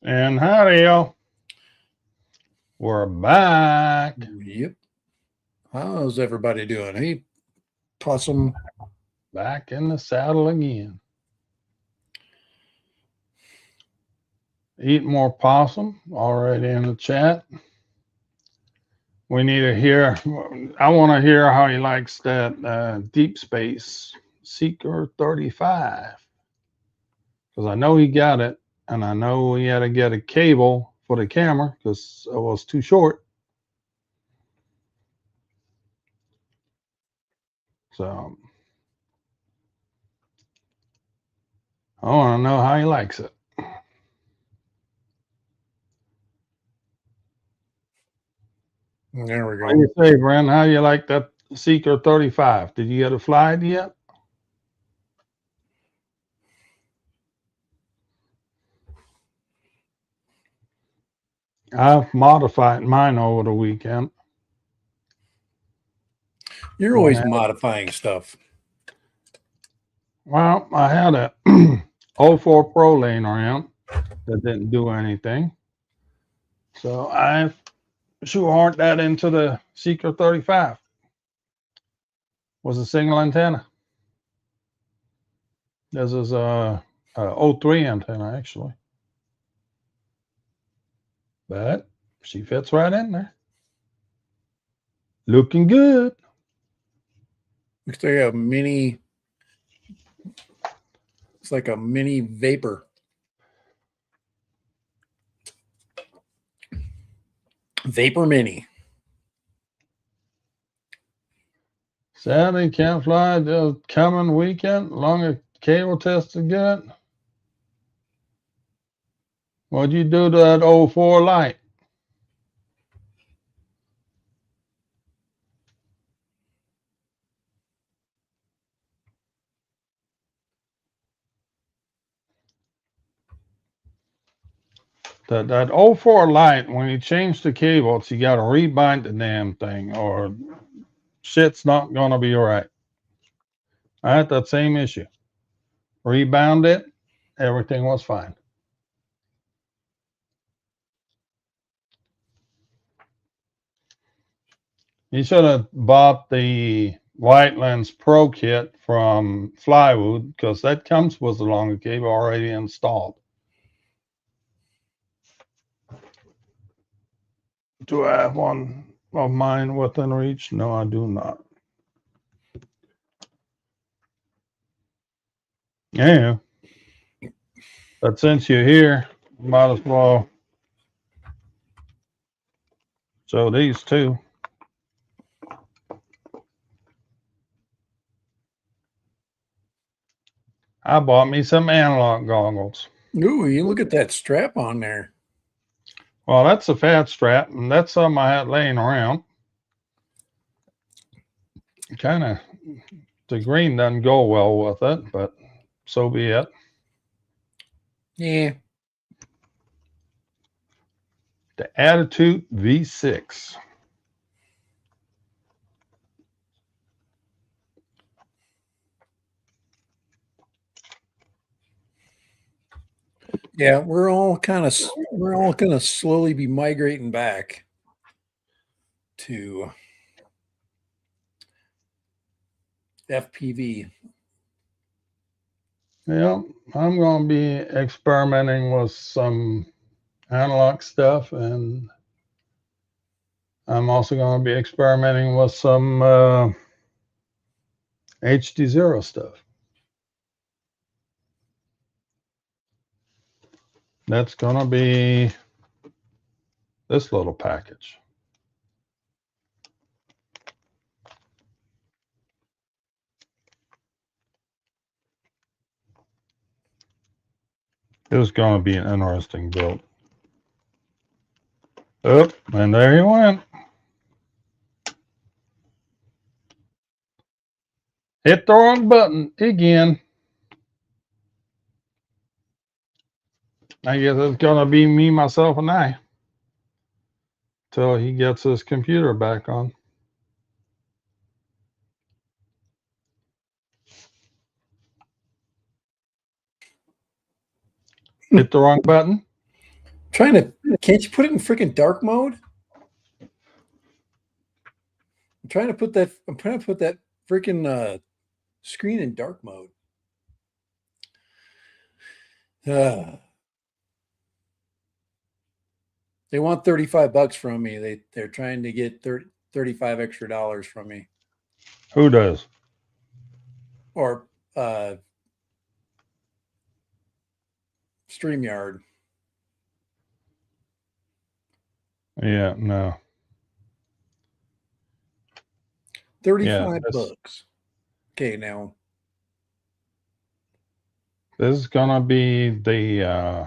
And howdy, y'all. We're back. Yep. How's everybody doing? Hey, Possum. Back in the saddle again. Eat more possum already in the chat. We need to hear, I want to hear how he likes that Deep Space Seeker 35. Because I know he got it, and I know he had to get a cable for the camera because it was too short. So I want to know how he likes it. There we go. What do you say, Brent? How you like that Seeker 35? Did you get it flied yet? I've modified mine over the weekend. You're always modifying stuff. Well, I had a 04 Pro laying around that didn't do anything. So I shoehorned that into the Seeker 35. Was a single antenna. This is a 03 antenna, actually. But she fits right in there. Looking good. Looks like a mini. It's like a mini vapor. Vapor Mini. Saturday can't fly the coming weekend. Longer cable test is good. What'd you do to that 04 light? That 04 light, when you change the cables, you got to rebind the damn thing or shit's not going to be right. I had that same issue. Rebound it, everything was fine. You should have bought the White Lens Pro kit from Flywood because that comes with the longer cable already installed. Do I have one of mine within reach? No, I do not. Yeah. But since you're here, might as well show these two. I bought me some analog goggles. Ooh, you look at that strap on there. Well, that's a fat strap, and that's something I had laying around. Kind of, the green doesn't go well with it, but so be it. Yeah. The Attitude V6. Yeah, we're all kind of slowly be migrating back to FPV. Yeah, I'm going to be experimenting with some analog stuff, and I'm also going to be experimenting with some HD0 stuff. That's going to be this little package. It was going to be an interesting build. Oh, and there he went. Hit the wrong button again. I guess it's going to be me, myself, and I till he gets his computer back on. Hit the wrong button. Trying to, can't you put it in freaking dark mode? I'm trying to put that freaking screen in dark mode. They want $35 from me. They're trying to get 35 extra dollars from me. Who does? Or StreamYard. Yeah, no. 35 bucks. Okay, now. This is gonna be the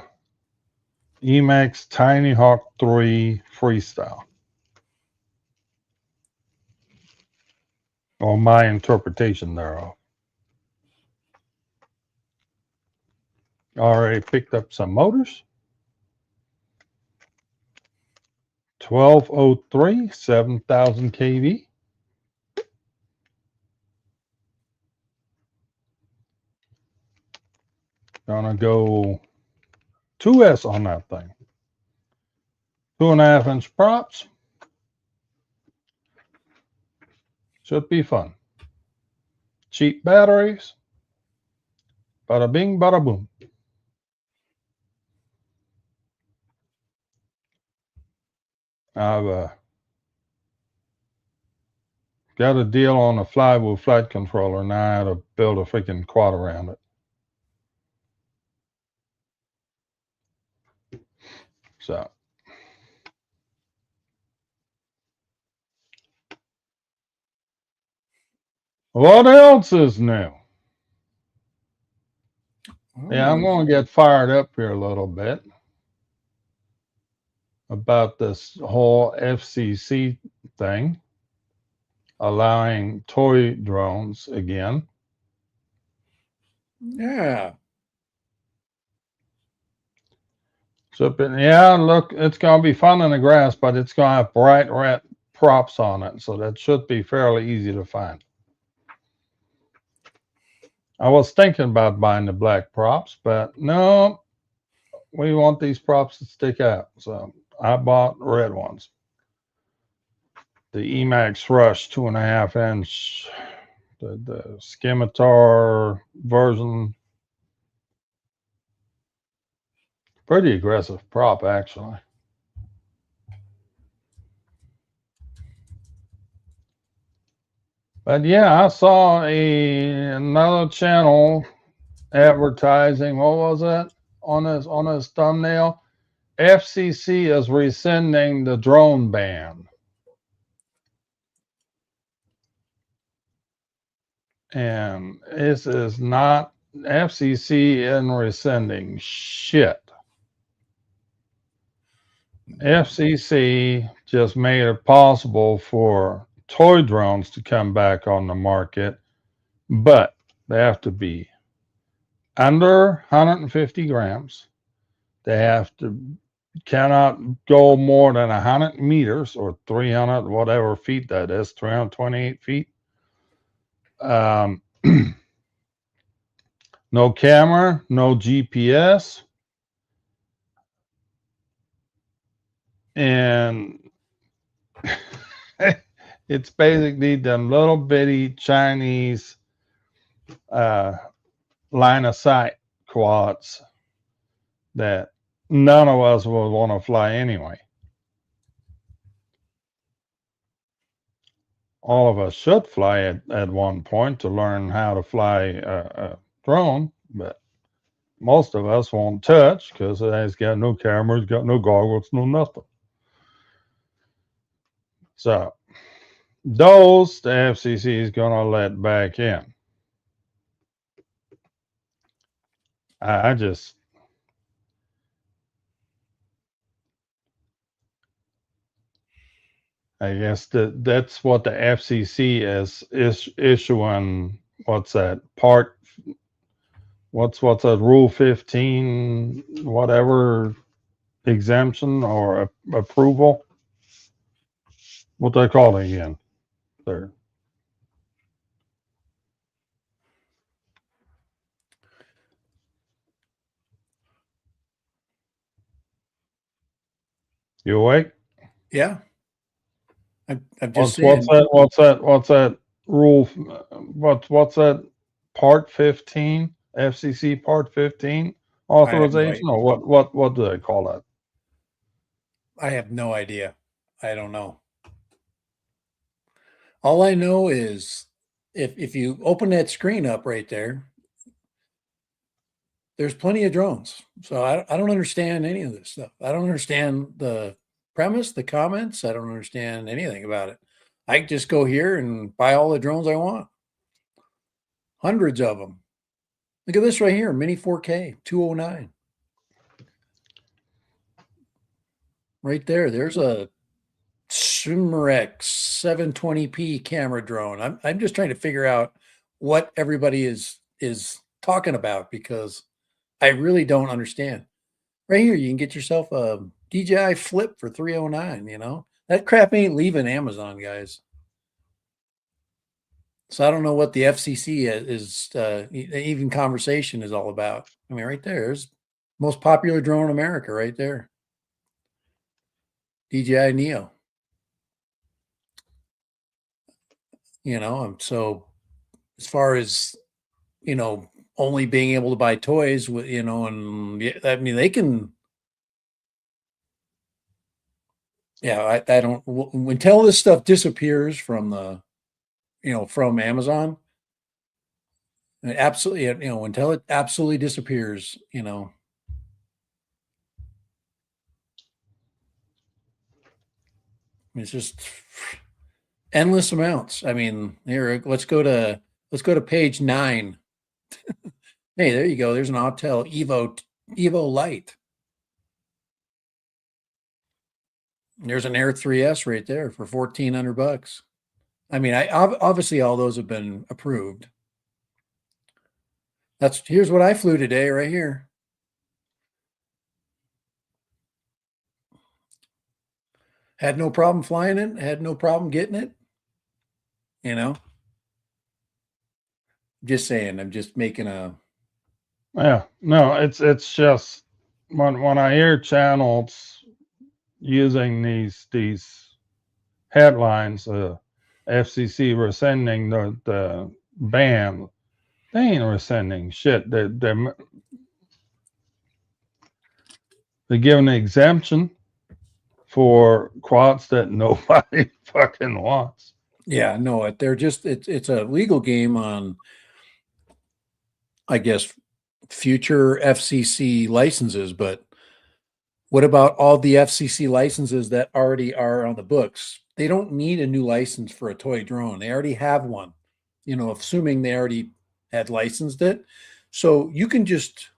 Emacs Tiny Hawk 3 Freestyle. Or my interpretation thereof. Already picked up some motors. 1203, 7,000 kV. Gonna go 2S on that thing. 2.5-inch props. Should be fun. Cheap batteries. Bada bing, bada boom. I've got a deal on a flywheel flight controller. Now I had to build a freaking quad around it. So, what else is new? Yeah, I'm going to get fired up here a little bit about this whole FCC thing, allowing toy drones again. Yeah. So, yeah, look, it's going to be fun in the grass, but it's going to have bright red props on it, so that should be fairly easy to find. I was thinking about buying the black props, but no, we want these props to stick out, so I bought red ones. The Emacs Rush 2.5-inch, the Scimitar version. Pretty aggressive prop, actually. But yeah, I saw another channel advertising. What was it on his thumbnail? FCC is rescinding the drone ban, and this is not FCC in rescinding shit. FCC just made it possible for toy drones to come back on the market, but they have to be under 150 grams. They cannot go more than 100 meters or 300 whatever feet that is, 328 feet. No camera, no GPS, and it's basically them little bitty Chinese line of sight quads that none of us would want to fly anyway. All of us should fly at one point to learn how to fly a drone, but most of us won't touch because it's got no cameras, got no goggles, no nothing. So those the FCC is going to let back in. I guess that's what the FCC is issuing. What's that part? What's that Rule 15, whatever exemption or approval? What they call it again? There. You awake? Yeah. I'm just What's saying. that? What's that rule? What's that? Part 15, FCC Part 15 I have no authorization, idea. or what do they call that? I have no idea. I don't know. All I know is if you open that screen up right there, there's plenty of drones. So I don't understand any of this stuff. I don't understand the premise, the comments. I don't understand anything about it. I can just go here and buy all the drones I want. Hundreds of them. Look at this right here, Mini 4K 209. Right there. There's a Sumerex 720p camera drone. I'm just trying to figure out what everybody is talking about because I really don't understand. Right here, you can get yourself a DJI Flip for 309, you know. That crap ain't leaving Amazon, guys. So I don't know what the FCC is even conversation is all about. I mean, right there's most popular drone in America right there. DJI Neo. You know, so as far as only being able to buy toys with, and yeah, I mean, they can, yeah, I don't, until this stuff disappears from from Amazon, absolutely, until it absolutely disappears, it's just endless amounts. I mean, here, let's go to page 9. Hey, there you go. There's an Autel Evo Lite. There's an Air 3S right there for $1,400. I mean, obviously all those have been approved. Here's what I flew today, right here. Had no problem flying it. Had no problem getting it. You know, just saying. I'm just making a. Yeah, no, it's just when I hear channels using these headlines, FCC rescinding the ban, they ain't rescinding shit. They're giving an exemption for quads that nobody fucking wants. Yeah, no, they're just it's a legal game on, I guess, future FCC licenses. But what about all the FCC licenses that already are on the books? They don't need a new license for a toy drone. They already have one. Assuming they already had licensed it, so you can just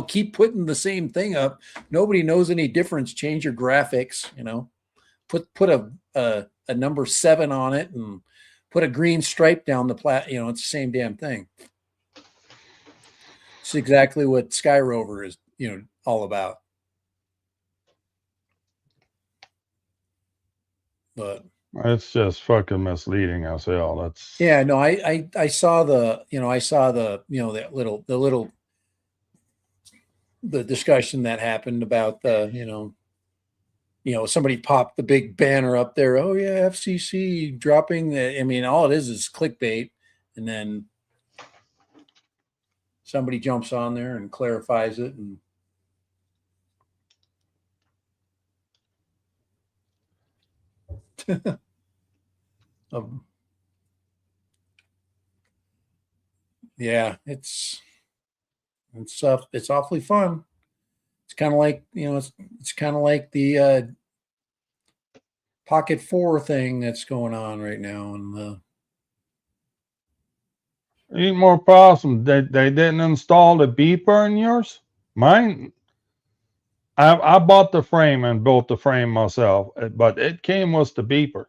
keep putting the same thing up. Nobody knows any difference. Change your graphics, put a number 7 on it and put a green stripe down the plat. It's the same damn thing. It's exactly what Sky Rover is, all about. But It's just fucking misleading as hell. yeah, That's no, I saw the discussion that happened about somebody popped the big banner up there. Oh yeah, FCC dropping the. I mean, all it is clickbait, and then somebody jumps on there and clarifies it. And um, yeah, it's awfully fun. It's kind of like it's kind of like the Pocket 4 thing that's going on right now, and eat more possum. They didn't install the beeper in yours. Mine, I bought the frame and built the frame myself, but it came with the beeper,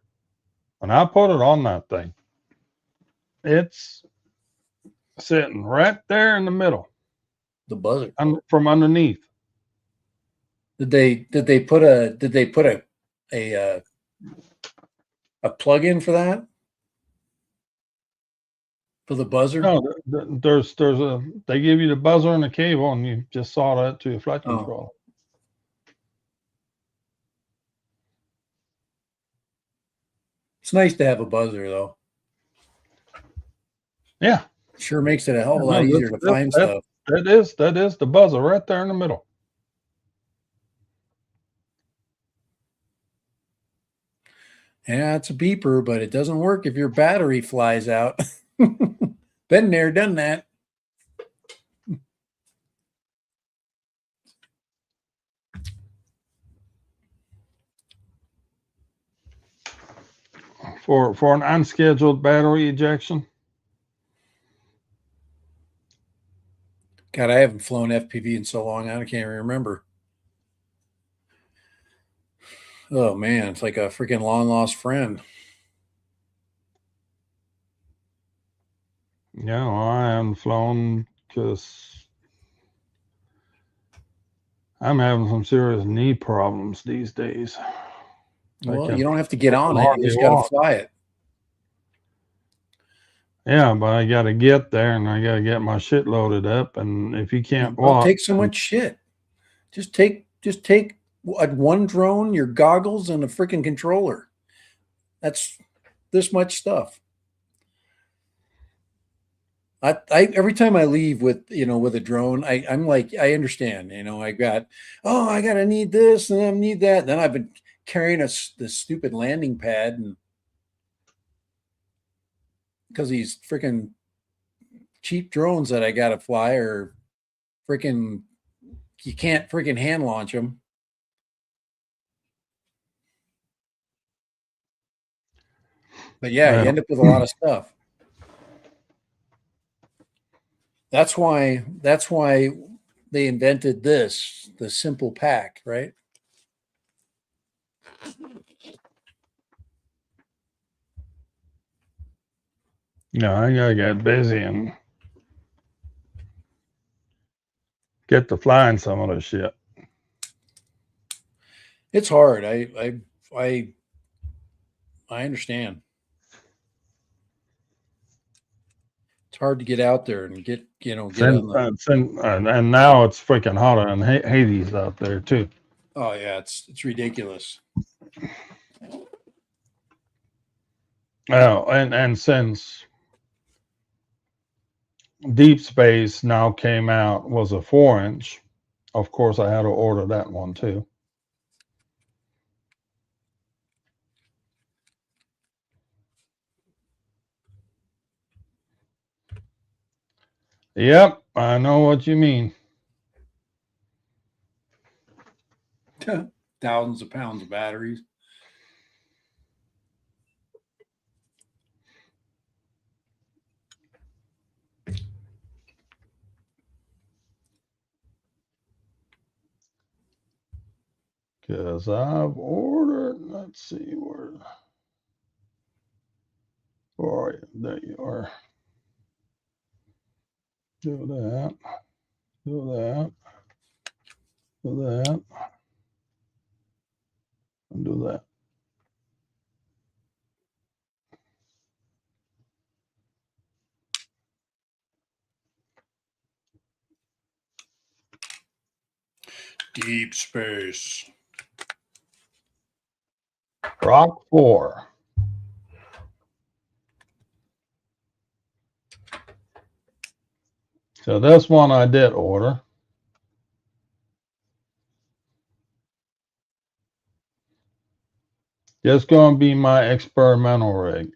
and I put it on that thing. It's sitting right there in the middle, the buzzer. from underneath. Did they put a a plug in for that for the buzzer? No, there's a they give you the buzzer and the cable, and you just solder it to your flight Oh, control. It's nice to have a buzzer, though. Yeah. Sure makes it a hell of a lot No, easier to find stuff. that is the buzzer right there in the middle. Yeah, it's a beeper, but it doesn't work if your battery flies out. Been there, done that. For an unscheduled battery ejection. God, I haven't flown FPV in so long, I can't even remember. Oh man, it's like a freaking long lost friend. Yeah, well, I haven't flown because I'm having some serious knee problems these days. Well, you don't have to get on it; you hardly just got to walk. fly it. Yeah, but I got to get there and I got to get my shit loaded up. And if you can't Don't walk, take so much shit. Just take one drone, your goggles, and a freaking controller. That's this much stuff. I every time I leave with with a drone, I'm like, I understand. I gotta need this and I need that. Then I've been carrying this stupid landing pad, and because these freaking cheap drones that I gotta fly are freaking, you can't freaking hand launch them. But yeah, you well, end up with a lot of stuff. That's why they invented the simple pack, right? I got to get busy and get to flying some of this shit. It's hard. I understand. It's hard to get out there and get on the. And now it's freaking hotter than Hades out there too. Oh yeah, it's ridiculous. Oh, and since Deep Space now came out was a 4-inch, of course I had to order that one too. Yep, I know what you mean. Thousands of pounds of batteries. Because I've ordered, let's see, where are you? There you are. Do that, do that, do that, and do that. Deep space. Rock 4. So this one I did order. Just going to be my experimental rig.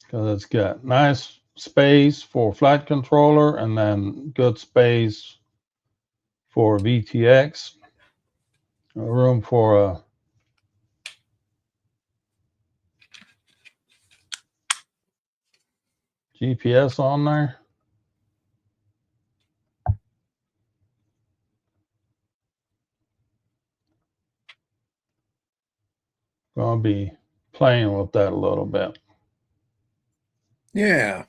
Because it's got nice space for flight controller and then good space for VTX. Room for a GPS on there. Gonna be playing with that a little bit. Yeah.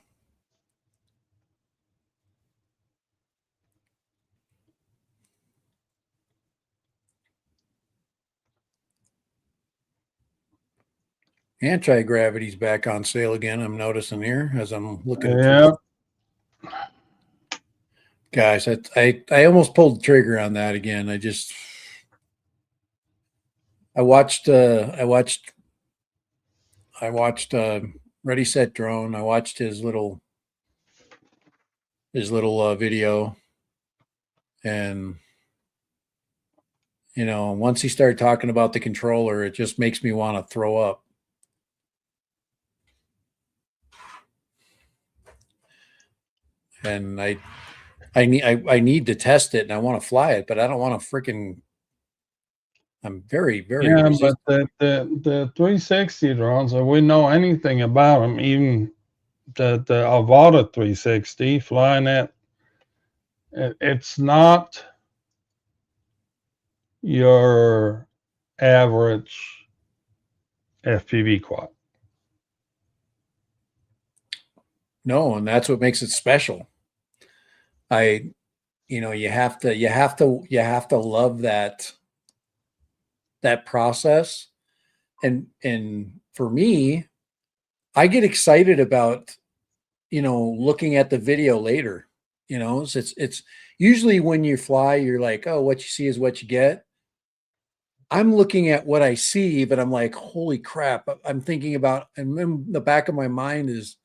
Anti-gravity's back on sale again. I'm noticing here as I'm looking through. Yeah. Guys, I almost pulled the trigger on that again. I watched I watched Ready Set Drone. I watched his little video, and once he started talking about the controller, it just makes me want to throw up. And I need to test it, and I want to fly it, but I don't want to freaking. I'm very, very Yeah, but resistant. the 360 drones, if we know anything about them, even the Avata 360 flying it's not your average FPV quad. No, and that's what makes it special. I, you have to, love that process. And for me, I get excited about, looking at the video later. It's usually when you fly, you're like, oh, what you see is what you get. I'm looking at what I see, but I'm like, holy crap. I'm thinking about, and in the back of my mind is,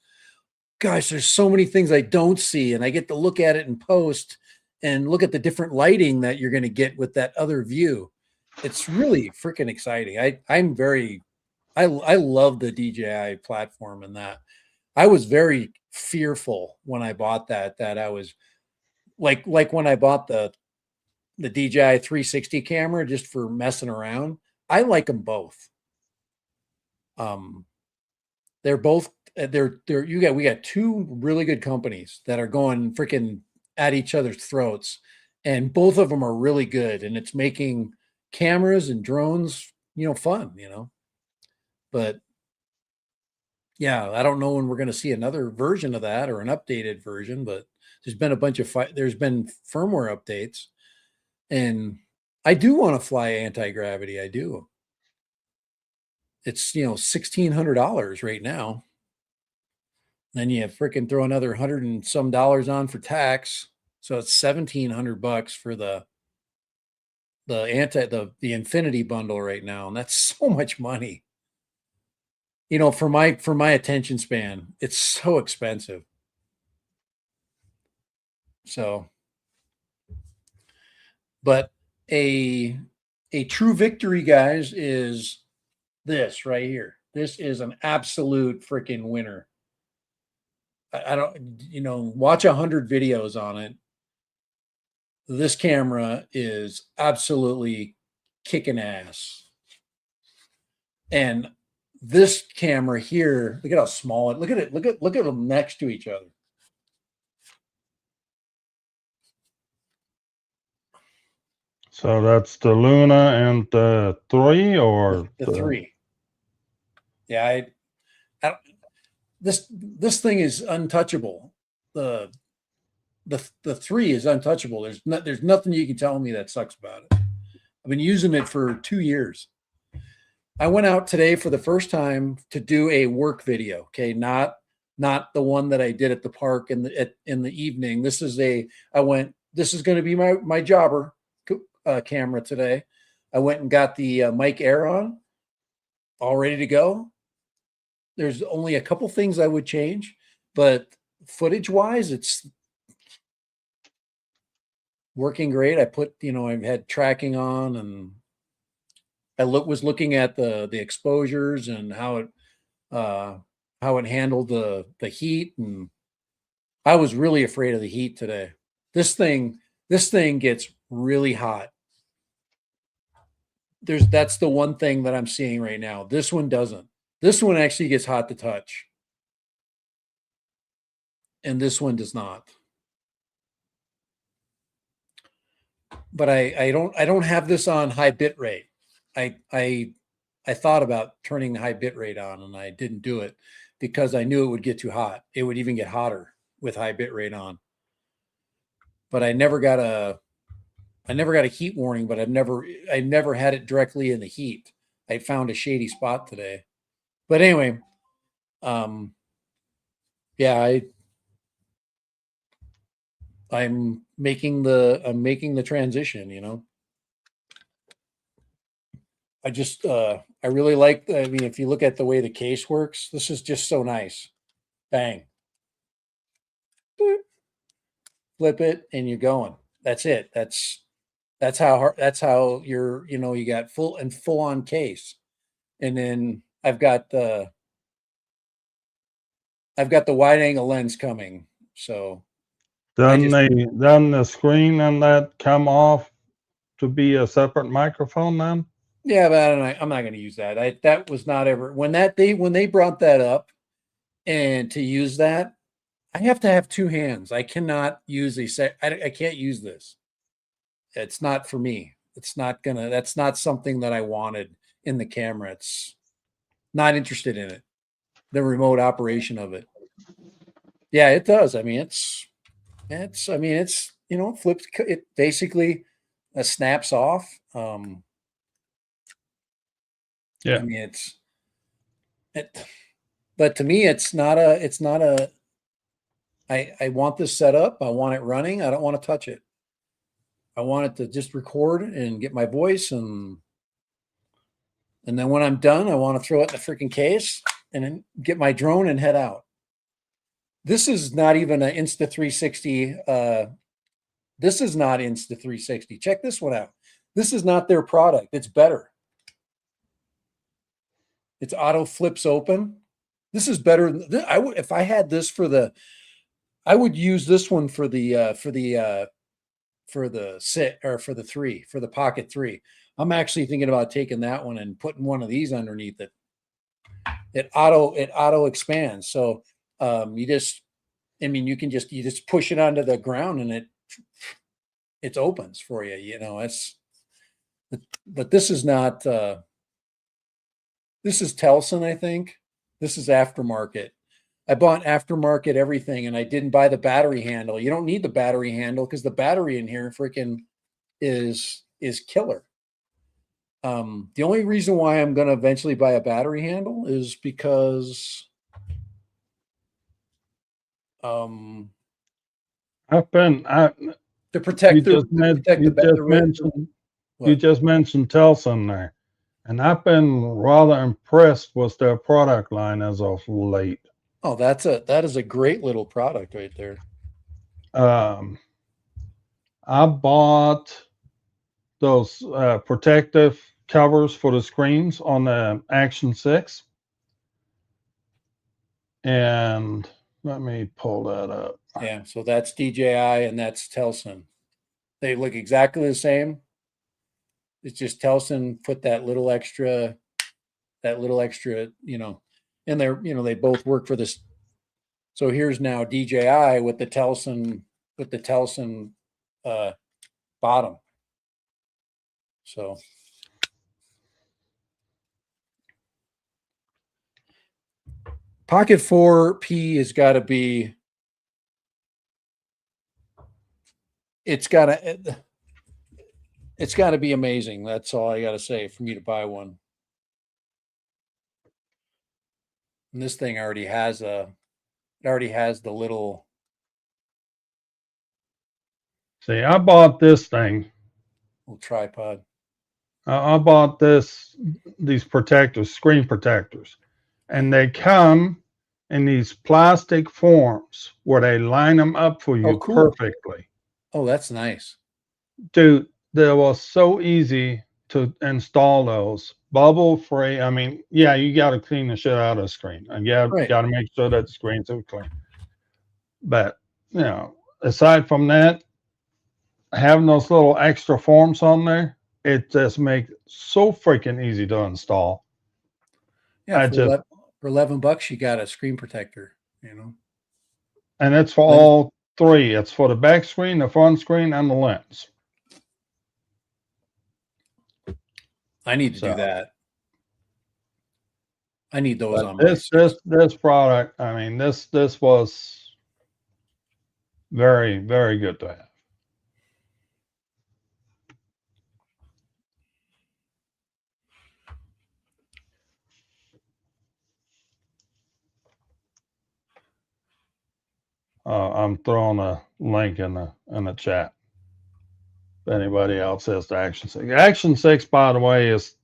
gosh, there's so many things I don't see. And I get to look at it in post and look at the different lighting that you're going to get with that other view. It's really freaking exciting. I love the DJI platform, and that I was very fearful when I bought that I was like when I bought the DJI 360 camera just for messing around. I like them both. Um, they're both they're we got two really good companies that are going freaking at each other's throats, and both of them are really good, and it's making cameras and drones, fun, But yeah, I don't know when we're going to see another version of that or an updated version, but there's been firmware updates, and I do want to fly anti-gravity. I do. It's $1,600 right now. Then you freaking throw another hundred and some dollars on for tax, so it's $1,700 for the Infinity bundle right now, and that's so much money. For my attention span, it's so expensive. So, but a a true victory, guys, is this right here. This is an absolute freaking winner. I don't, watch 100 videos on it. This camera is absolutely kicking ass. And this camera here, look at how small it. Look at it. Look at them next to each other. So that's the Luna and the 3 or The three. Yeah, this thing is untouchable. The the 3 is untouchable. There's nothing you can tell me that sucks about it. I've been using it for 2 years. I went out today for the first time to do a work video. Okay, not the one that I did at the park in the evening. This is This is going to be my jobber camera today. I went and got the mic Air on, all ready to go. There's only a couple things I would change, but footage wise, it's working great. I had tracking on, and I was looking at the exposures and how it handled the heat, and I was really afraid of the heat today. This thing gets really hot. That's the one thing that I'm seeing right now. This one doesn't. This one actually gets hot to touch, and this one does not. But I don't have this on high bit rate. I thought about turning the high bit rate on, and I didn't do it because I knew it would get too hot. It would even get hotter with high bit rate on. But I never got a heat warning, but I never had it directly in the heat. I found a shady spot today. But anyway, um yeah, I'm making the transition. I just I really like. I mean, if you look at the way the case works, this is just so nice. Bang, boop, flip it, and you're going. That's it. That's how hard, that's how you're. You know, you got full on case, and then I've got the wide angle lens coming. So I just Doesn't the screen and that come off to be a separate microphone then? yeah, but I don't know. I'm not going to use that. That was not ever when they brought that up and to use that. I have to have two hands. I cannot use a set. I can't use this. It's not for me. It's not gonna. That's not something that I wanted in the camera. It's not interested in it. The remote operation of it. Yeah, it does. I mean, it's. I mean, it's it flips. It basically snaps off. I Yeah. mean, it. But to me, it's not a. It's not a. I want this set up. I want it running. I don't want to touch it. I want it to just record and get my voice and then when I'm done, I want to throw it in the freaking case and then get my drone and head out. This is not even an Insta 360. This is not Insta 360. Check this one out. This is not their product. It's better. It's auto flips open. This is better. I would if I had this for the. I would use this one for the sit or for the three for the pocket three. I'm actually thinking about taking that one and putting one of these underneath it. It auto expands. So you just I mean you just push it onto the ground and it opens for you. You know, but this is not this is Telson, I think. This is aftermarket. I bought aftermarket everything and I didn't buy the battery handle. You don't need the battery handle because the battery in here freaking is killer. The only reason why I'm going to eventually buy a battery handle is because I've been I to protect the you what? just mentioned Telson there. And I've been rather impressed with their product line as of late. Oh, that is a great little product right there. Um, I bought those protective covers for the screens on the Action 6. And let me pull that up. Yeah, so that's DJI and that's Telson. They look exactly the same. It's just Telson put that little extra, and they both work for this. So here's now DJI with the Telson bottom. So Pocket 4P has got to be. It's got to be amazing. That's all I got to say for me to buy one. And this thing already has the little. See, I bought this thing. Little tripod. I bought these protectors, screen protectors, and they come in these plastic forms where they line them up for you Cool. perfectly. Oh, that's nice. Dude, that was so easy to install those. Bubble free. I mean, yeah, you got to clean the shit out of the screen. And yeah, Right. got to make sure that the screen's clean. But, aside from that, having those little extra forms on there, it just makes it so freaking easy to install. Yeah, for $11, you got a screen protector. And it's for Lens. all three. It's for the back screen, the front screen, and the lens. I need to do that. I need those on my this product. I mean, this was very, very good to have. I'm throwing a link in the chat. If anybody else has the Action 6. Action 6, by the way, is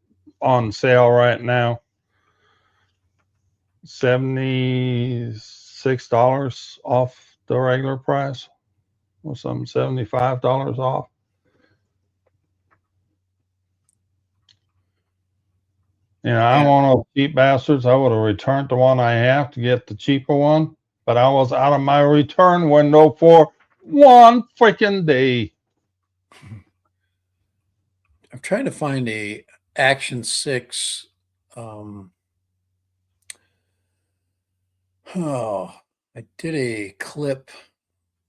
on sale right now. $76 off the regular price, or something, $75 off. You know, I'm Yeah. one of those cheap bastards. I would have returned the one I have to get the cheaper one, but I was out of my return window for one freaking day. I'm trying to find a Action 6. Um, oh, I did a clip.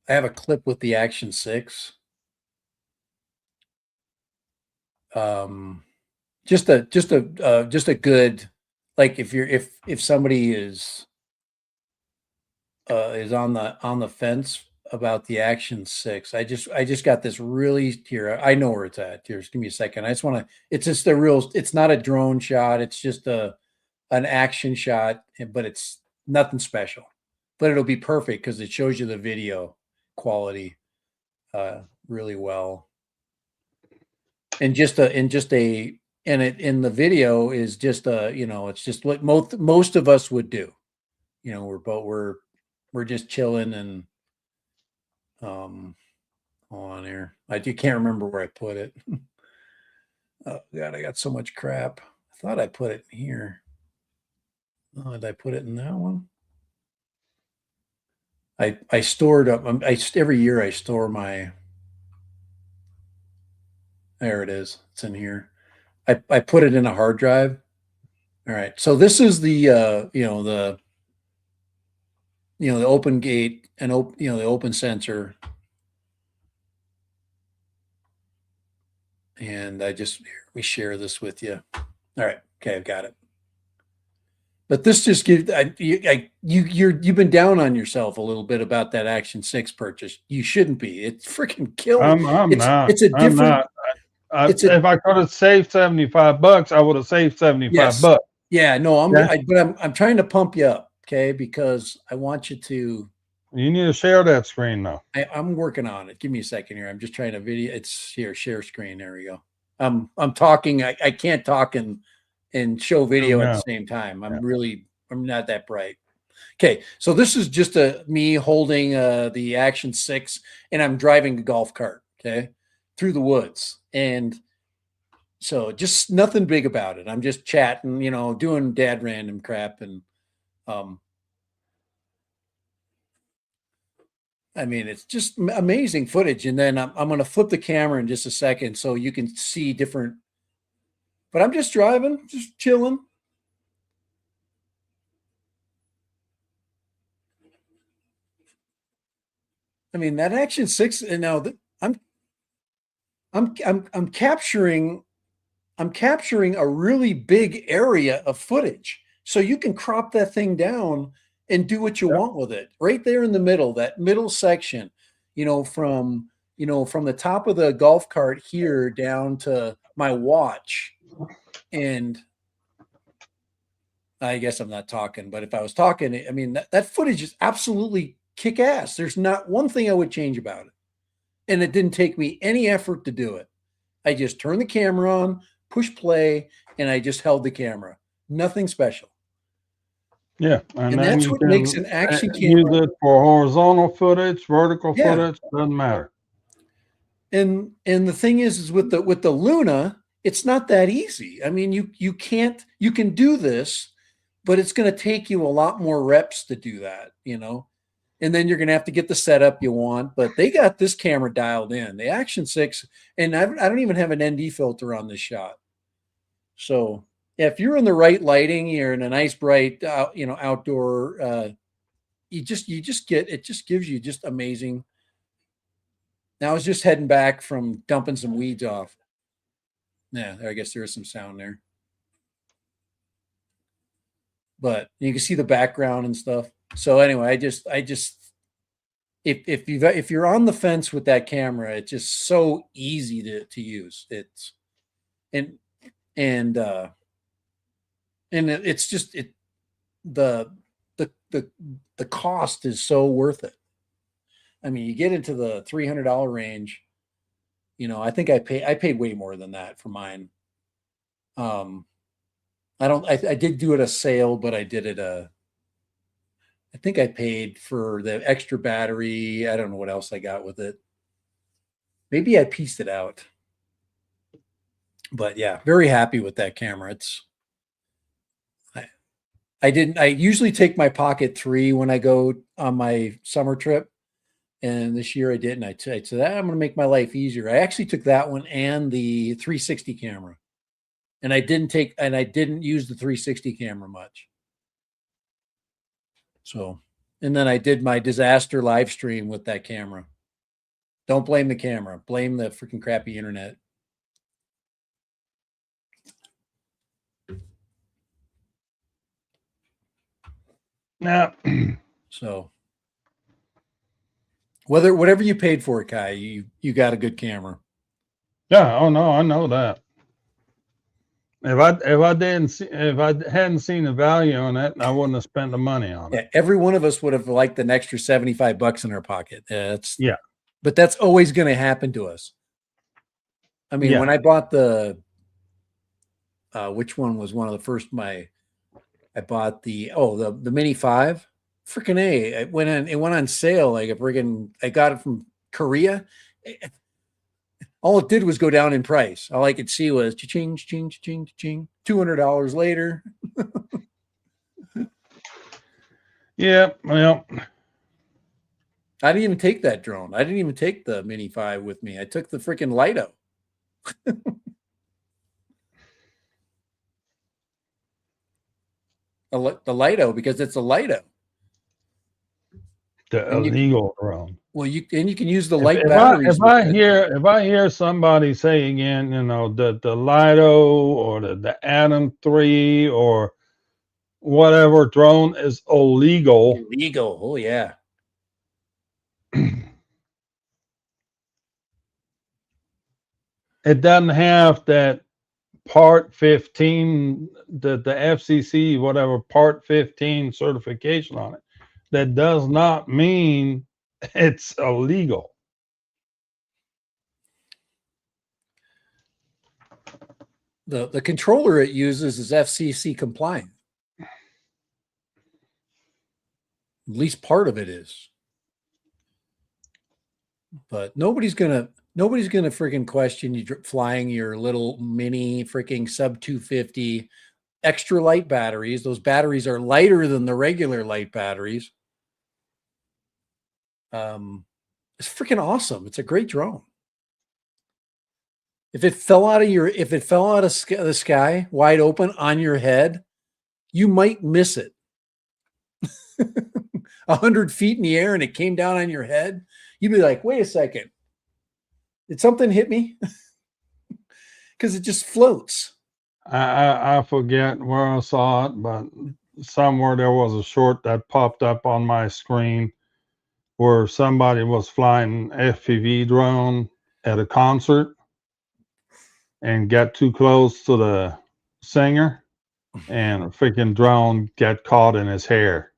I have a clip with the Action 6. Um, just a good, like, if somebody is on the fence about the Action 6. I just got this really here. I know where it's at. Here, just give me a second. I just want to. It's just a real. It's not a drone shot. It's just an action shot, but it's nothing special. But it'll be perfect because it shows you the video quality really well. And it in the video is just it's just what most of us would do. We're just chilling and hold on here. I can't remember where I put it. Oh God, I got so much crap. I thought I put it in here. Oh, did I put it in that one? I stored up. Every year I store my. There it is. It's in here. I put it in a hard drive. All right. So this is the the open gate and the open sensor. And let me share this with you. All right. Okay, I've got it. But this just gives you've been down on yourself a little bit about that Action 6 purchase. You shouldn't be. It freaking kills. I'm not. It's a I'm different. not. It's a If I could have saved $75, I would have saved 75 Yes. bucks. Yeah. No. Yeah. But I'm trying to pump you up. Okay, because I want you to. You need to share that screen though. I'm working on it. Give me a second here. I'm just trying to video. It's here. Share screen. There we go. I'm talking. I can't talk and show video at the No. same time. Yeah. I'm not that bright. Okay, so this is just me holding the Action 6, and I'm driving a golf cart. Okay, through the woods, and so just nothing big about it. I'm just chatting, doing dad random crap, and um, I mean, it's just amazing footage. And then I'm going to flip the camera in just a second so you can see different. But I'm just driving, just chilling. I mean, that Action 6, and now I'm capturing a really big area of footage. So you can crop that thing down and do what you Yep. want with it. Right there in the middle, that middle section, from from the top of the golf cart here down to my watch. And I guess I'm not talking, but if I was talking, I mean, that footage is absolutely kick ass. There's not one thing I would change about it. And it didn't take me any effort to do it. I just turned the camera on, push play, and I just held the camera. Nothing special. Yeah, and And then that's you what makes can an action use camera. it for horizontal footage, vertical Yeah. footage, doesn't matter. And the thing is with the Luna, it's not that easy. I mean, you can do this, but it's going to take you a lot more reps to do that. And then you're going to have to get the setup you want. But they got this camera dialed in, the Action 6, and I don't even have an ND filter on this shot. So if you're in the right lighting, you're in a nice bright, outdoor. You just get it. Just gives you just amazing. Now I was just heading back from dumping some weeds off. Yeah, I guess there is some sound there, but you can see the background and stuff. So anyway, I just if you're on the fence with that camera, it's just so easy to use. It's and and it's just the the the cost is so worth it. I mean, you get into the $300 range. I think I paid way more than that for mine. I did do it a sale, but I did it I think I paid for the extra battery. I don't know what else I got with it. Maybe I pieced it out. But yeah, very happy with that camera. I usually take my Pocket 3 when I go on my summer trip. And this year I didn't. I said, I'm going to make my life easier. I actually took that one and the 360 camera. And I didn't use the 360 camera much. So, and then I did my disaster live stream with that camera. Don't blame the camera, blame the freaking crappy internet. Now, So, whatever you paid for it, Kai, you got a good camera. yeah, oh no, I know that. If I hadn't seen the value on it, I wouldn't have spent the money on it. Yeah, every one of us would have liked an extra $75 in our pocket. Yeah. But that's always going to happen to us. I mean, when I bought the which one was one of the first I bought the Mini 5. Freaking A. It went on sale like I got it from Korea. All it did was go down in price. All I could see was cha-ching, cha-ching, cha-ching, cha-ching. $200 later. Yeah, well, I didn't even take that drone. I didn't even take the Mini 5 with me. I took the freaking Lido. The Lido, because it's a Lido. The illegal drone. Well, you can use the light batteries. If I hear somebody say again, the Lido or the Atom 3 or whatever drone is illegal. Illegal. Oh yeah. It doesn't have that Part 15, the FCC, whatever, Part 15 certification on it. That does not mean it's illegal. The controller it uses is FCC compliant. At least part of it is. But nobody's gonna freaking question you flying your little mini freaking sub 250 extra light batteries. Those batteries are lighter than the regular light batteries. It's freaking awesome. It's a great drone. If it fell out of the sky wide open on your head, you might miss it. 100 feet in the air and it came down on your head, you'd be like, wait a second. Did something hit me? Because it just floats. I forget where I saw it, but somewhere there was a short that popped up on my screen where somebody was flying an FPV drone at a concert and got too close to the singer, and a freaking drone got caught in his hair.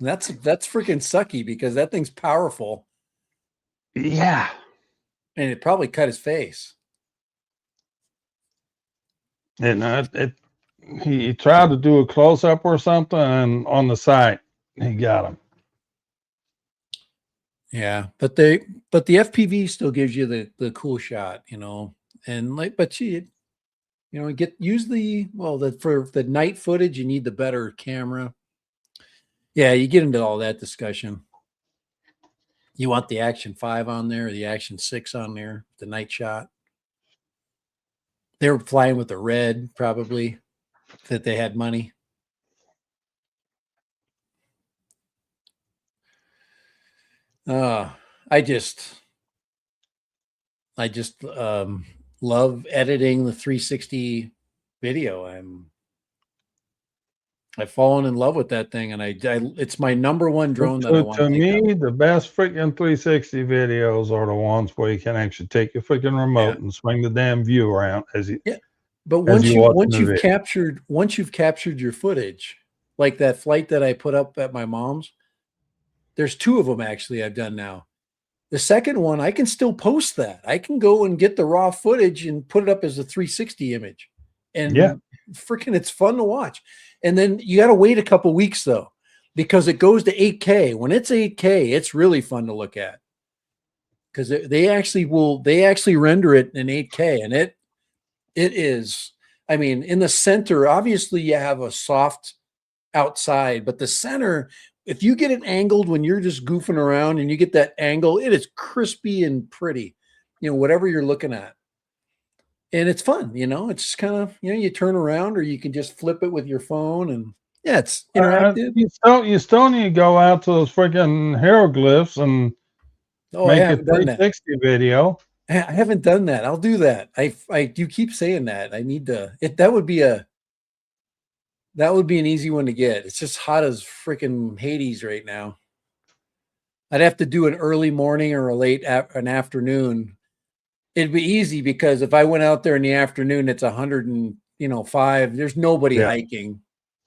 That's freaking sucky because that thing's powerful. Yeah. And it probably cut his face. And he tried to do a close up or something, and on the side, he got him. Yeah, but the FPV still gives you the cool shot, and for the night footage, you need the better camera. Yeah, you get into all that discussion. You want the Action 5 on there, or the Action 6 on there, the night shot. They were flying with the red, probably, that they had money. I just love editing the 360 video. I've fallen in love with that thing, and it's my number one drone that I want to take me, the best freaking 360 videos are the ones where you can actually take your freaking remote and swing the damn view around as you. Yeah, but once you've captured your footage, like that flight that I put up at my mom's, there's 2 of them actually I've done now. The second one, I can still post that. I can go and get the raw footage and put it up as a 360 image. Yeah. And freaking, it's fun to watch. And then you got to wait a couple weeks though, because it goes to 8K. When it's 8K, it's really fun to look at because they actually render it in 8K, and it is. I mean, in the center, obviously you have a soft outside, but the center, if you get it angled when you're just goofing around and you get that angle, it is crispy and pretty, whatever you're looking at. And it's fun, it's just kind of, you turn around or you can just flip it with your phone and yeah, it's interactive. You still need to go out to those freaking hieroglyphs and Oh, I make a haven't done that. 360 video. I haven't done that. I'll do that. I do keep saying that. I need to, that would be an easy one to get. It's just hot as freaking Hades right now. I'd have to do an early morning or an afternoon. It'd be easy because if I went out there in the afternoon, it's 105. There's nobody Yeah. hiking,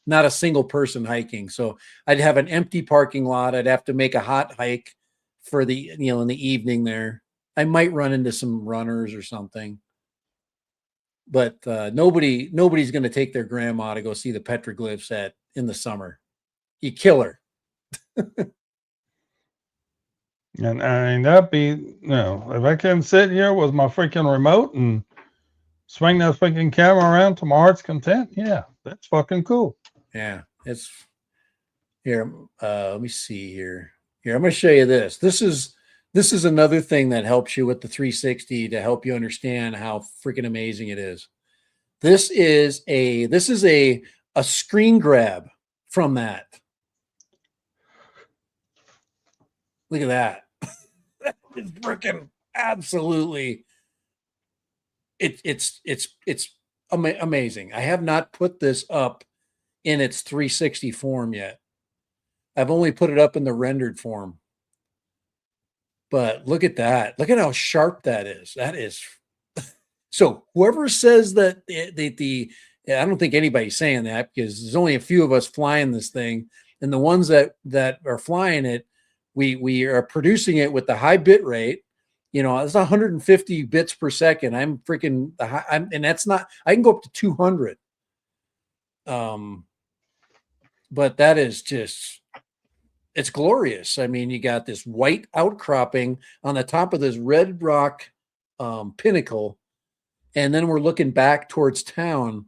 not a single person hiking. So I'd have an empty parking lot. I'd have to make a hot hike for the, in the evening there. I might run into some runners or something, but nobody's going to take their grandma to go see the petroglyphs in the summer. You kill her. And I mean, that'd be, if I can sit here with my freaking remote and swing that freaking camera around to my heart's content, yeah, that's fucking cool. Yeah, it's here. Let me see here. Here, I'm going to show you this. This is another thing that helps you with the 360 to help you understand how freaking amazing it is. This is a screen grab from that. Look at that. It's freaking absolutely. It's amazing. I have not put this up in its 360 form yet. I've only put it up in the rendered form. But look at that. Look at how sharp that is. That is so whoever says that I don't think anybody's saying that because there's only a few of us flying this thing. And the ones that are flying it, we are producing it with the high bit rate. It's 150 bits per second. I'm freaking and that's not, I can go up to 200. But that is just, it's glorious. I mean, you got this white outcropping on the top of this red rock pinnacle, and then we're looking back towards town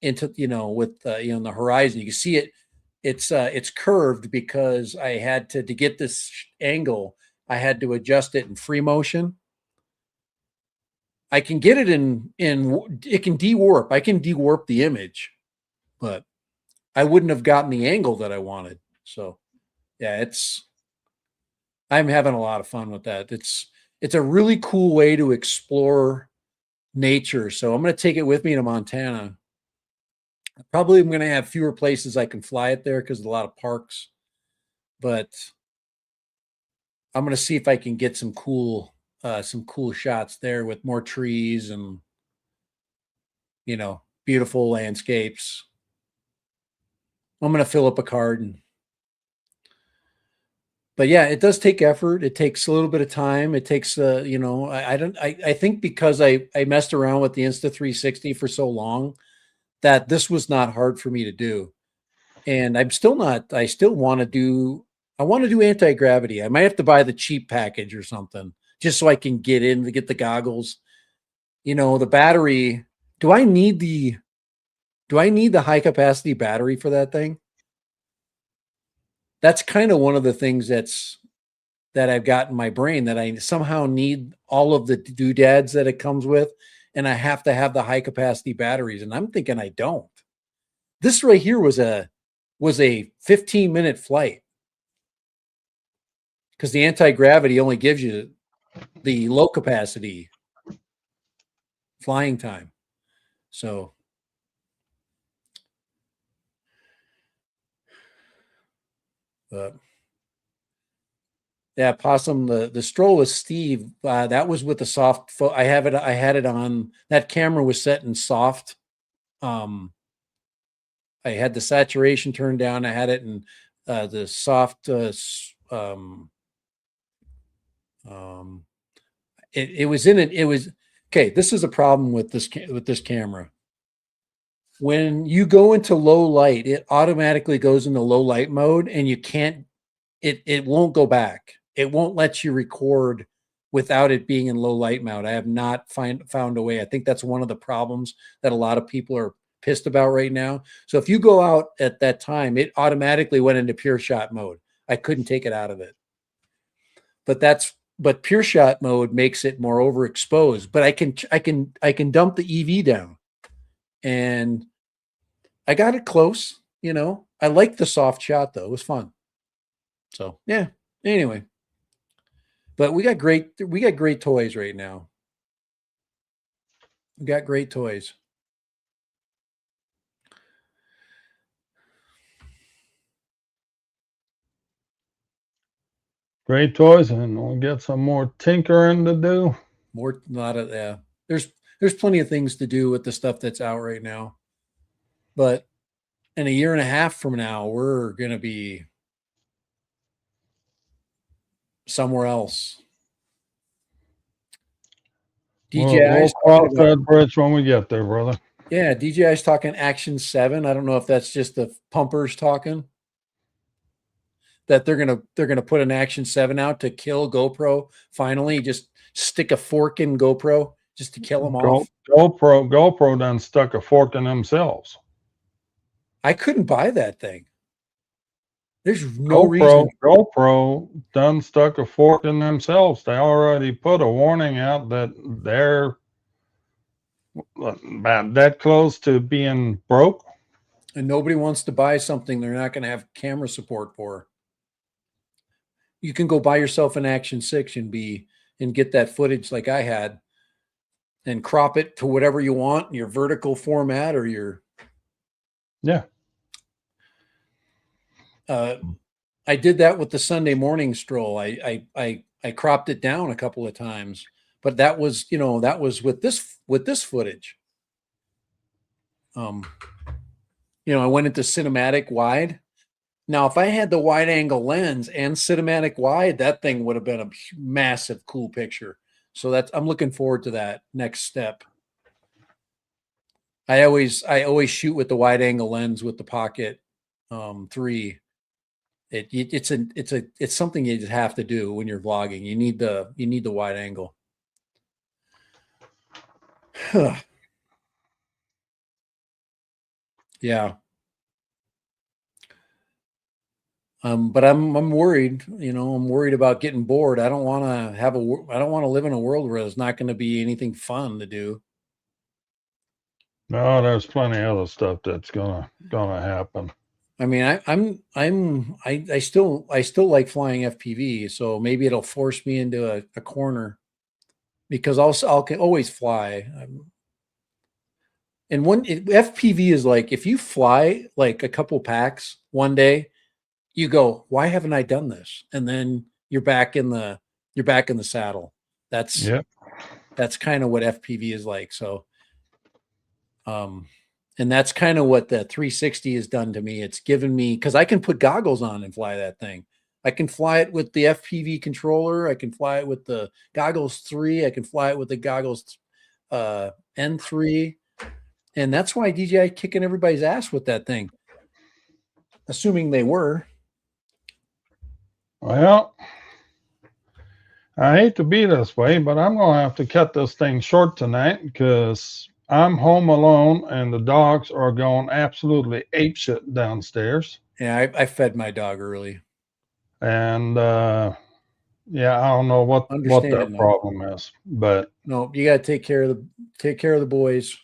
into with in the horizon. You can see it. It's curved because I had to get this angle. I had to adjust it in free motion. I can get it in it can dewarp. I can dewarp the image, but I wouldn't have gotten the angle that I wanted. So yeah, I'm having a lot of fun with that. It's a really cool way to explore nature. So I'm going to take it with me to Montana. Probably I'm going to have fewer places I can fly it there because of a lot of parks, but I'm going to see if I can get some cool shots there with more trees and beautiful landscapes. I'm going to fill up a card but yeah, it does take effort. It takes a little bit of time. It takes, I think because I messed around with the Insta360 for so long that this was not hard for me to do. And I still want to do anti-gravity. I might have to buy the cheap package or something just so I can get in to get the goggles. The battery, do I need the high capacity battery for that thing? That's kind of one of the things that I've got in my brain, that I somehow need all of the doodads that it comes with, and I have to have the high capacity batteries. And I'm thinking I don't. This right here was a 15-minute flight because the anti-gravity only gives you the low capacity flying time. So yeah, Possum, the stroll with Steve, that was with the soft I had it on, that camera was set in soft. I had the saturation turned down. I had it in the soft It was in it. It was okay. This is a problem with this camera. When you go into low light, it automatically goes into low light mode, and you can't. It won't go back. It won't let you record without it being in low light mode. I have not found a way. I think that's one of the problems that a lot of people are pissed about right now. So if you go out at that time, it automatically went into pure shot mode. I couldn't take it out of it. But pure shot mode makes it more overexposed. But I can dump the EV down, and I got it close. I liked the soft shot though. It was fun. So yeah. Anyway, but we got great toys right now. We got great toys. Great toys, and we'll get some more tinkering to do. More not of yeah. There's plenty of things to do with the stuff that's out right now. But in a year and a half from now, we're gonna be somewhere else. We'll DJI's cross talking about that bridge when we get there, brother. yeah, DJI's talking Action 7. I don't know if that's just the pumpers talking that they're gonna put an Action 7 out to kill GoPro. Finally, just stick a fork in GoPro just to kill them off. GoPro done stuck a fork in themselves. I couldn't buy that thing. There's no reason. GoPro done stuck a fork in themselves. They already put a warning out that they're about that close to being broke. And nobody wants to buy something they're not going to have camera support for. You can go buy yourself an Action 6 and get that footage like I had and crop it to whatever you want in your vertical format or your Yeah. I did that with the Sunday morning stroll. I cropped it down a couple of times, but that was with this footage. I went into cinematic wide. Now, if I had the wide angle lens and cinematic wide, that thing would have been a massive cool picture. So I'm looking forward to that next step. I always shoot with the wide angle lens with the Pocket 3. It's something you just have to do when you're vlogging. You need the wide angle. Yeah. But I'm worried. I'm worried about getting bored. I don't want to live in a world where there's not going to be anything fun to do. No, there's plenty of other stuff that's gonna happen. I mean, I still like flying FPV, so maybe it'll force me into a corner because I'll can always fly. And FPV is like if you fly like a couple packs one day, you go, why haven't I done this? And then you're back in the saddle. That's kind of what FPV is like. So, and that's kind of what the 360 has done to me. It's given me because I can put goggles on and fly that thing. I can fly it with the FPV controller. I can fly it with the goggles 3. I can fly it with the goggles N3. And that's why DJI kicking everybody's ass with that thing. Assuming they were. Well, I hate to be this way, but I'm going to have to cut this thing short tonight because I'm home alone and the dogs are going absolutely apeshit downstairs. Yeah, I fed my dog early. And yeah, I don't know what that problem is, but no, you got to take care of the boys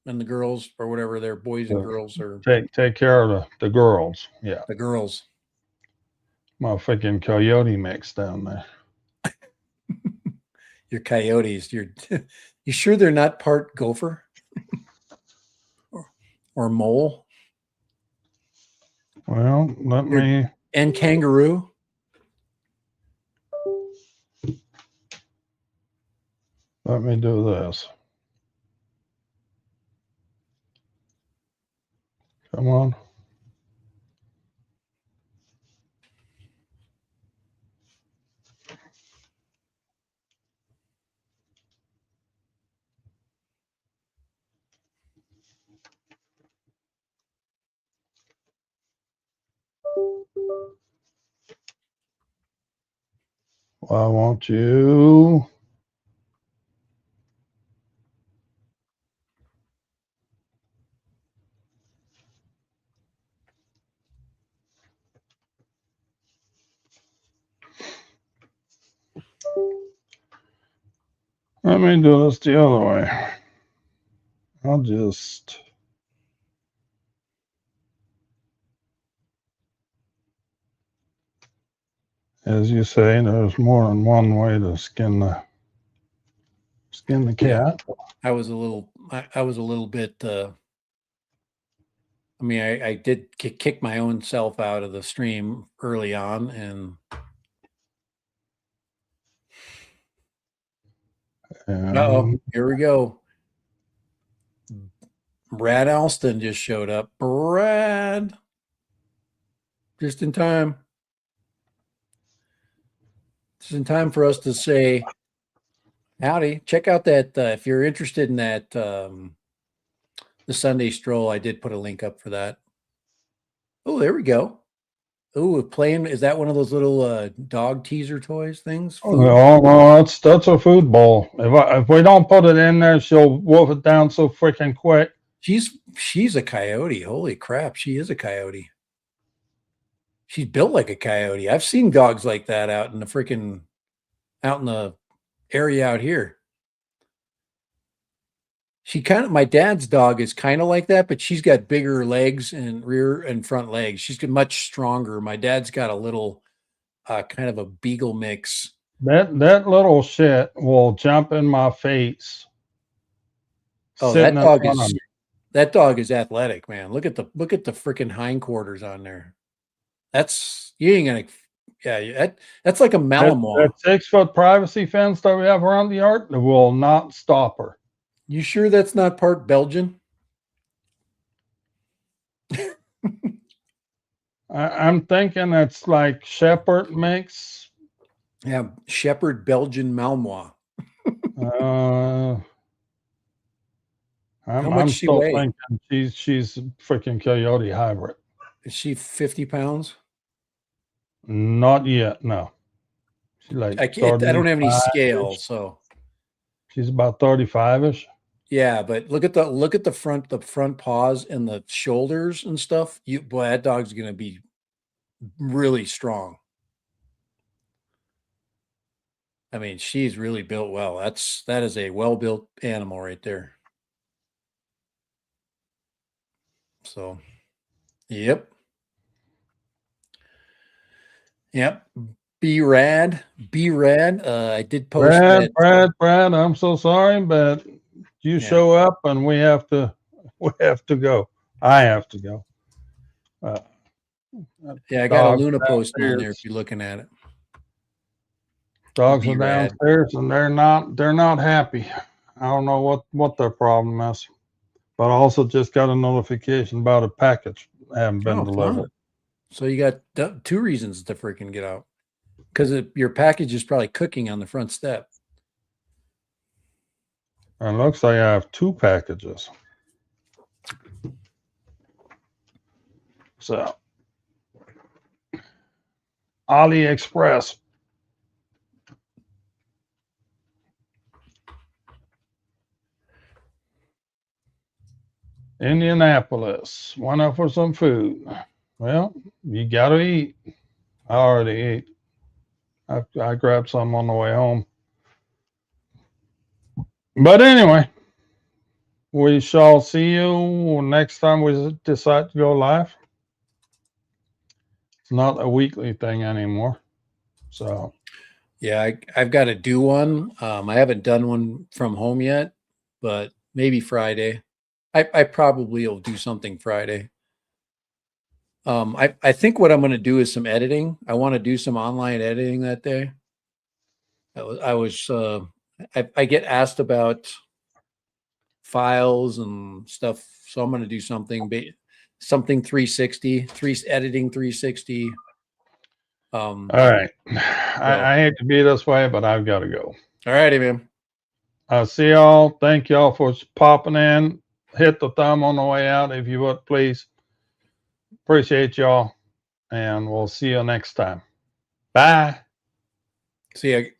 and the girls or whatever they're boys and girls or take care of the girls. Yeah, the girls. My freaking coyote mix down there. Your coyotes. You sure they're not part gopher or mole? Well, and kangaroo. Let me do this. Come on. Why won't you? Let me do this the other way. I'll just. As you say, there's more than one way to skin the Yeah. cat. I was a little bit I mean, I did kick my own self out of the stream early on, and here we go. Brad Alston just showed up. Brad, just in time. Just in time for us to say, howdy. Check out that if you're interested in that the Sunday stroll. I did put a link up for that. Oh, there we go. Oh, playing, is that one of those little dog teaser toys things? Oh no, that's a food bowl. If we don't put it in there, she'll wolf it down so freaking quick. She's a coyote. Holy crap, she is a coyote. She's built like a coyote. I've seen dogs like that out in the area out here. My dad's dog is kind of like that, but she's got bigger legs and rear and front legs. She's much stronger. My dad's got a little kind of a beagle mix. That little shit will jump in my face. Oh, that dog is athletic, man. Look at the freaking hindquarters on there. You ain't gonna. Yeah, that's like a Malinois. That 6-foot privacy fence that we have around the yard will not stop her. You sure that's not part Belgian? I'm thinking it's like Shepherd mix. Yeah, Shepherd Belgian Malinois. I'm still thinking she's a freaking coyote hybrid. Is she 50 pounds? Not yet, no. She's like I don't have any scale, so she's about 35-ish. Yeah, but look at the front paws and the shoulders and stuff. Boy, that dog's gonna be really strong. I mean, she's really built well. That is a well-built animal right there. So, yep. Be rad. I did post Brad, I'm so sorry, but you show up and we have to go. I have to go. I got a Luna post on there if you're looking at it. Dogs are downstairs and they're not happy. I don't know what their problem is. But I also just got a notification about a package having been delivered. Fun. So you got 2 reasons to freaking get out. Because your package is probably cooking on the front step. It looks like I have 2 packages. So, AliExpress. Indianapolis. Went up for some food. Well, you got to eat. I already ate. I grabbed some on the way home. But anyway, we shall see you next time we decide to go live. It's not a weekly thing anymore. So, yeah, I've got to do one. I haven't done one from home yet, but maybe Friday. I probably will do something Friday. I think what I'm going to do is some editing. I want to do some online editing that day. I get asked about files and stuff, so I'm going to do something 360, editing 360. All right. I hate to be this way, but I've got to go. All righty, man. I'll see y'all. Thank y'all for popping in. Hit the thumb on the way out, if you would, please. Appreciate y'all. And we'll see you next time. Bye. See,